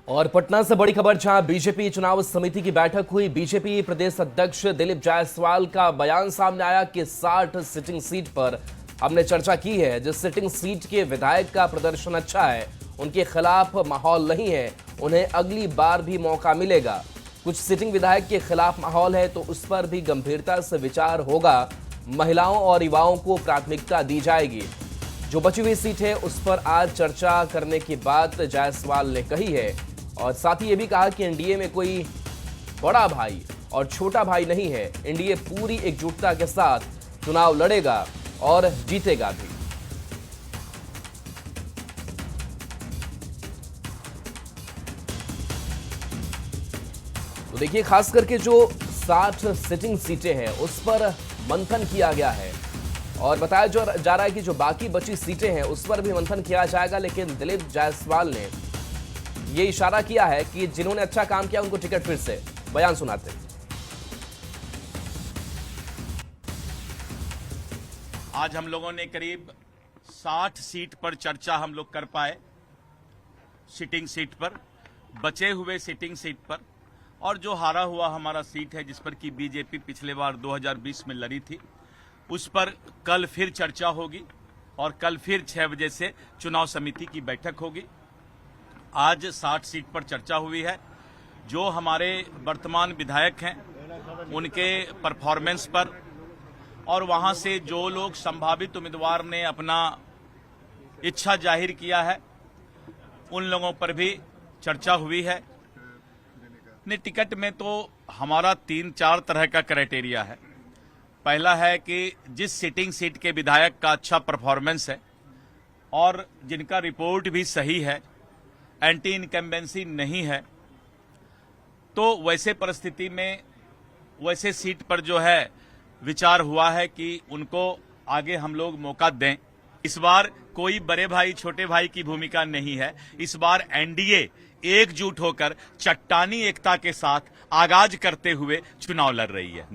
और पटना से बड़ी खबर, जहां बीजेपी चुनाव समिति की बैठक हुई। बीजेपी प्रदेश अध्यक्ष दिलीप जायसवाल का बयान सामने आया कि 60 सिटिंग सीट पर हमने चर्चा की है। जिस सिटिंग सीट के विधायक का प्रदर्शन अच्छा है, उनके खिलाफ माहौल नहीं है, उन्हें अगली बार भी मौका मिलेगा। कुछ सिटिंग विधायक के खिलाफ माहौल है तो उस पर भी गंभीरता से विचार होगा। महिलाओं और युवाओं को प्राथमिकता दी जाएगी। जो बची हुई सीट है उस पर आज चर्चा करने की बात जायसवाल ने कही है। और साथ ही ये भी कहा कि एनडीए में कोई बड़ा भाई और छोटा भाई नहीं है। एनडीए पूरी एकजुटता के साथ चुनाव लड़ेगा और जीतेगा भी। तो देखिए, खास करके जो 60 सिटिंग सीटें हैं उस पर मंथन किया गया है और बताया जा रहा है कि जो बाकी बची सीटें हैं उस पर भी मंथन किया जाएगा। लेकिन दिलीप जायसवाल ने ये इशारा किया है कि जिन्होंने अच्छा काम किया उनको टिकट फिर से। बयान सुनाते हैं। आज हम लोगों ने करीब 60 सीट पर चर्चा हम लोग कर पाए, सिटिंग सीट पर, बचे हुए सिटिंग सीट पर, और जो हारा हुआ हमारा सीट है जिस पर कि बीजेपी पिछले बार 2020 में लड़ी थी, उस पर कल फिर चर्चा होगी और कल फिर 6 बजे से चुनाव समिति की बैठक होगी। आज 60 सीट पर चर्चा हुई है। जो हमारे वर्तमान विधायक हैं उनके परफॉर्मेंस पर और वहां से जो लोग संभावित उम्मीदवार ने अपना इच्छा जाहिर किया है उन लोगों पर भी चर्चा हुई है। ने टिकट में तो हमारा 3-4 तरह का क्राइटेरिया है। पहला है कि जिस सिटिंग सीट के विधायक का अच्छा परफॉर्मेंस है और जिनका रिपोर्ट भी सही है, एंटी इनकम्बेंसी नहीं है, तो वैसे परिस्थिति में वैसे सीट पर जो है विचार हुआ है कि उनको आगे हम लोग मौका दें। इस बार कोई बड़े भाई छोटे भाई की भूमिका नहीं है। इस बार एनडीए एकजुट होकर चट्टानी एकता के साथ आगाज करते हुए चुनाव लड़ रही है।